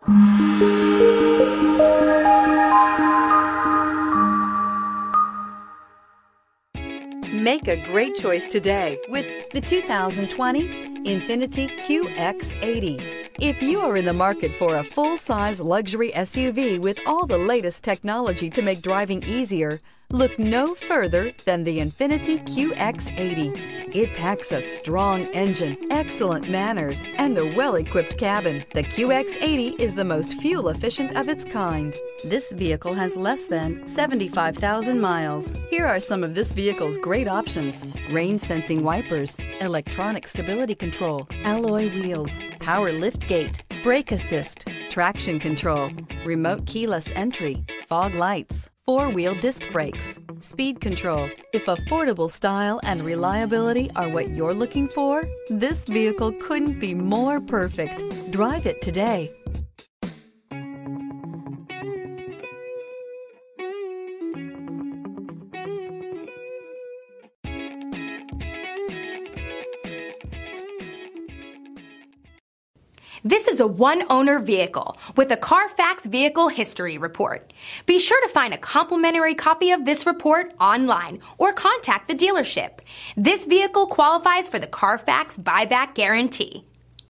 Make a great choice today with the 2020 INFINITI QX80. If you are in the market for a full-size luxury SUV with all the latest technology to make driving easier, look no further than the INFINITI QX80. It packs a strong engine, excellent manners, and a well-equipped cabin. The QX80 is the most fuel-efficient of its kind. This vehicle has less than 75,000 miles. Here are some of this vehicle's great options: rain-sensing wipers, electronic stability control, alloy wheels, power liftgate, brake assist, traction control, remote keyless entry, fog lights, four-wheel disc brakes, speed control. If affordable style and reliability are what you're looking for, this vehicle couldn't be more perfect. Drive it today. This is a one-owner vehicle with a Carfax Vehicle History Report. Be sure to find a complimentary copy of this report online or contact the dealership. This vehicle qualifies for the Carfax Buyback Guarantee.